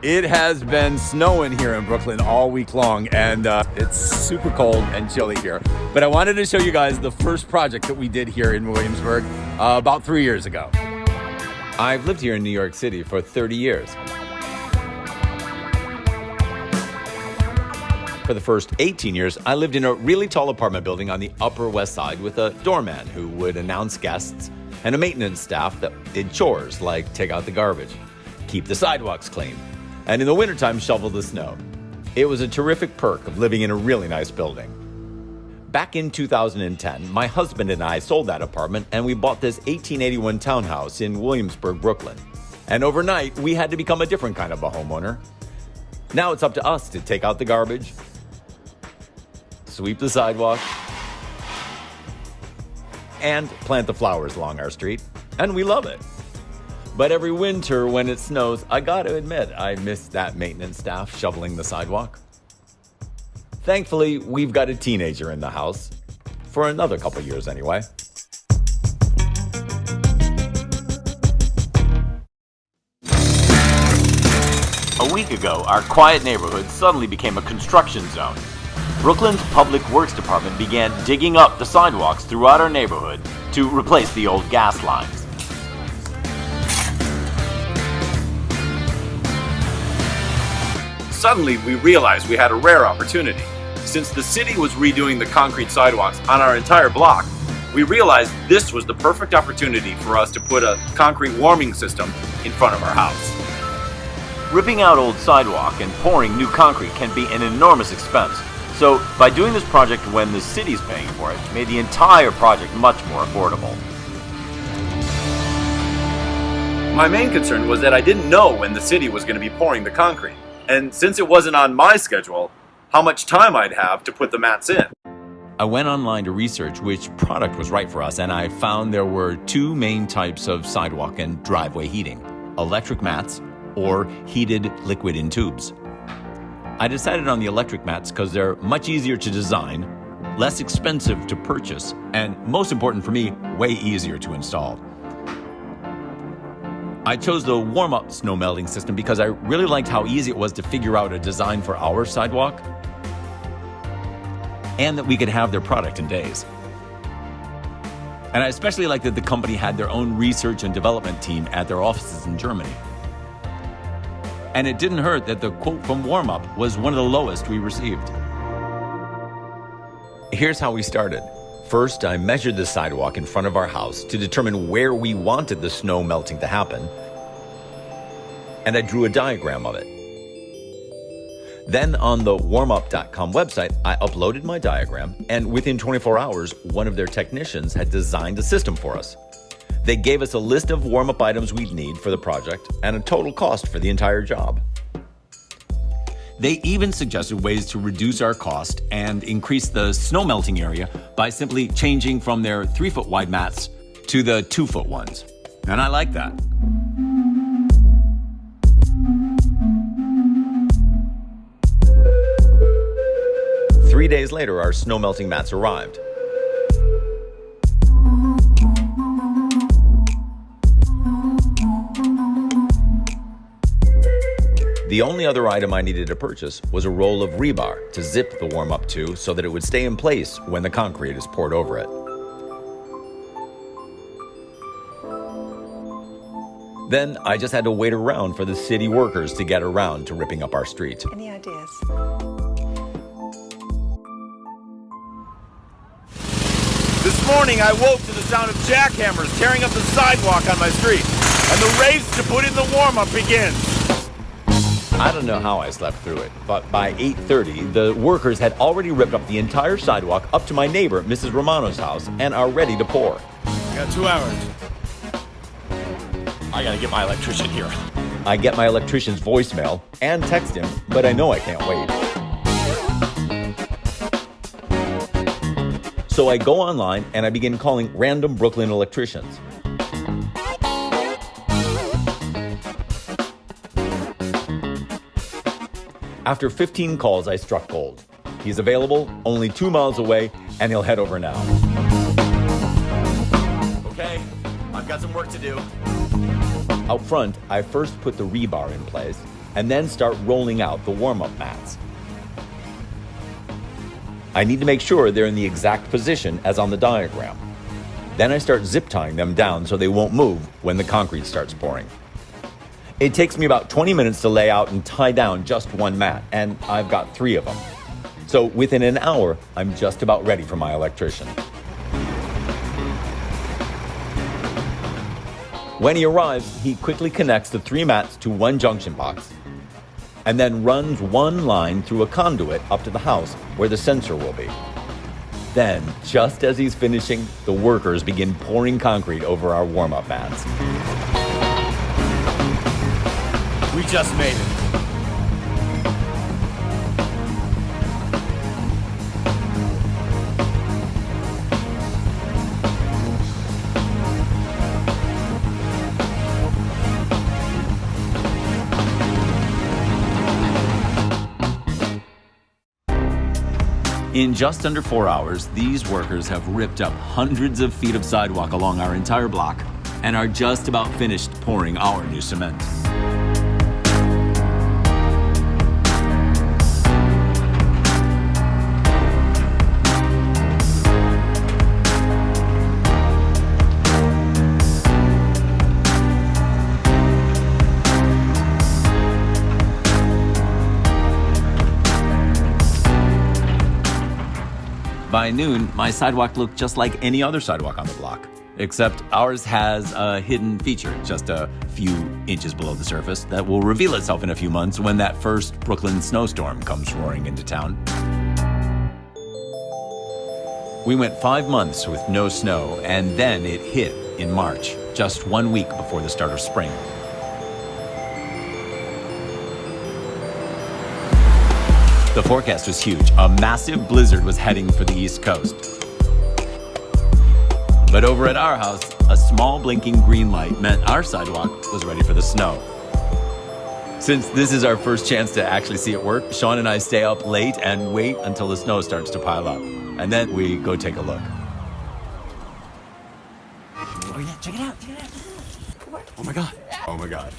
It has been snowing here in Brooklyn all week long, and it's super cold and chilly here. But I wanted to show you guys the first project that we did here in Williamsburg about 3 years ago. I've lived here in New York City for 30 years. For the first 18 years, I lived in a really tall apartment building on the Upper West Side with a doorman who would announce guests and a maintenance staff that did chores like take out the garbage, keep the sidewalks clean, and in the wintertime, shovel the snow. It was a terrific perk of living in a really nice building. Back in 2010, my husband and I sold that apartment and we bought this 1881 townhouse in Williamsburg, Brooklyn. And overnight, we had to become a different kind of a homeowner. Now it's up to us to take out the garbage, sweep the sidewalk, and plant the flowers along our street. And we love it. But every winter when it snows, I gotta admit, I miss that maintenance staff shoveling the sidewalk. Thankfully, we've got a teenager in the house. For another couple years anyway. A week ago, our quiet neighborhood suddenly became a construction zone. Brooklyn's Public Works Department began digging up the sidewalks throughout our neighborhood to replace the old gas lines. Suddenly, we realized we had a rare opportunity. Since the city was redoing the concrete sidewalks on our entire block, we realized this was the perfect opportunity for us to put a concrete warming system in front of our house. Ripping out old sidewalk and pouring new concrete can be an enormous expense. So, by doing this project when the city's paying for it, made the entire project much more affordable. My main concern was that I didn't know when the city was going to be pouring the concrete. And since it wasn't on my schedule, how much time I'd have to put the mats in. I went online to research which product was right for us, and I found there were two main types of sidewalk and driveway heating: electric mats or heated liquid in tubes. I decided on the electric mats because they're much easier to design, less expensive to purchase, and most important for me, way easier to install. I chose the warm-up snow melting system because I really liked how easy it was to figure out a design for our sidewalk and that we could have their product in days. And I especially liked that the company had their own research and development team at their offices in Germany. And it didn't hurt that the quote from Warm-Up was one of the lowest we received. Here's how we started. First, I measured the sidewalk in front of our house to determine where we wanted the snow melting to happen, and I drew a diagram of it. Then on the warmup.com website, I uploaded my diagram, and within 24 hours, one of their technicians had designed a system for us. They gave us a list of warm-up items we'd need for the project and a total cost for the entire job. They even suggested ways to reduce our cost and increase the snow melting area by simply changing from their 3-foot wide mats to the 2-foot ones. And I like that. Three days later, our snow melting mats arrived. The only other item I needed to purchase was a roll of rebar to zip the warm-up to so that it would stay in place when the concrete is poured over it. Then I just had to wait around for the city workers to get around to ripping up our street. Any ideas? This morning, I woke to the sound of jackhammers tearing up the sidewalk on my street, and the race to put in the warm-up begins. I don't know how I slept through it, but by 8:30, the workers had already ripped up the entire sidewalk up to my neighbor, Mrs. Romano's house, and are ready to pour. I got 2 hours. I gotta get my electrician here. I get my electrician's voicemail and text him, but I know I can't wait. So I go online and I begin calling random Brooklyn electricians. After 15 calls, I struck gold. He's available, only 2 miles away, and he'll head over now. Okay, I've got some work to do. Out front, I first put the rebar in place, and then start rolling out the warm-up mats. I need to make sure they're in the exact position as on the diagram. Then I start zip tying them down so they won't move when the concrete starts pouring. It takes me about 20 minutes to lay out and tie down just one mat, and I've got 3 of them. So within an hour, I'm just about ready for my electrician. When he arrives, he quickly connects the 3 mats to one junction box and then runs one line through a conduit up to the house where the sensor will be. Then, just as he's finishing, the workers begin pouring concrete over our warm-up mats. We just made it. In just under 4 hours, these workers have ripped up hundreds of feet of sidewalk along our entire block and are just about finished pouring our new cement. By noon, my sidewalk looked just like any other sidewalk on the block, except ours has a hidden feature, just a few inches below the surface, that will reveal itself in a few months when that first Brooklyn snowstorm comes roaring into town. We went 5 months with no snow, and then it hit in March, just 1 week before the start of spring. The forecast was huge. A massive blizzard was heading for the East Coast. But over at our house, a small blinking green light meant our sidewalk was ready for the snow. Since this is our first chance to actually see it work, Sean and I stay up late and wait until the snow starts to pile up. And then we go take a look. Oh yeah, check it out. Oh my God. Oh my God.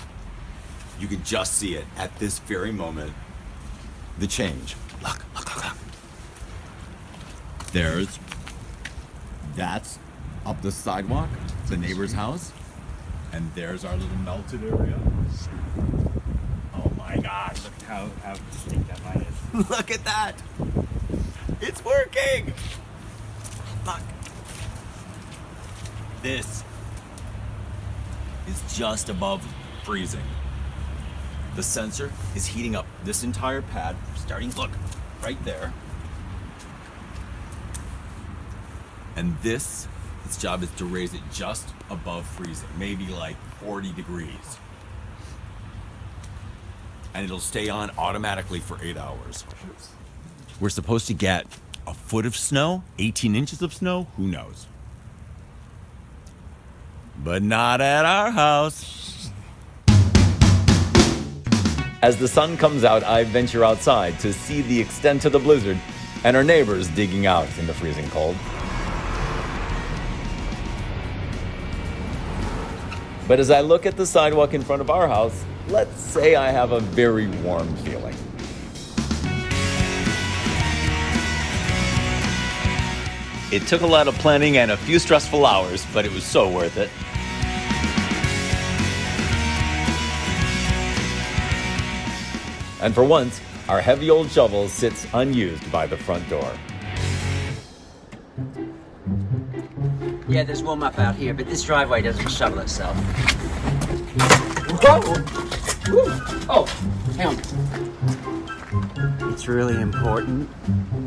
You can just see it at this very moment. The change. Look. That's up the sidewalk, the neighbor's house, and there's our little melted area. Oh my gosh. Look how distinct that line is. Look at that. It's working. Look. This is just above freezing. The sensor is heating up this entire pad, starting, look, right there. And its job is to raise it just above freezing, maybe like 40 degrees. And it'll stay on automatically for 8 hours. We're supposed to get a foot of snow, 18 inches of snow, who knows? But not at our house. As the sun comes out, I venture outside to see the extent of the blizzard and our neighbors digging out in the freezing cold. But as I look at the sidewalk in front of our house, let's say I have a very warm feeling. It took a lot of planning and a few stressful hours, but it was so worth it. And for once, our heavy old shovel sits unused by the front door. Yeah, there's warm up out here, but this driveway doesn't shovel itself. Whoa! Oh, hang on. It's really important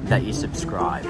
that you subscribe.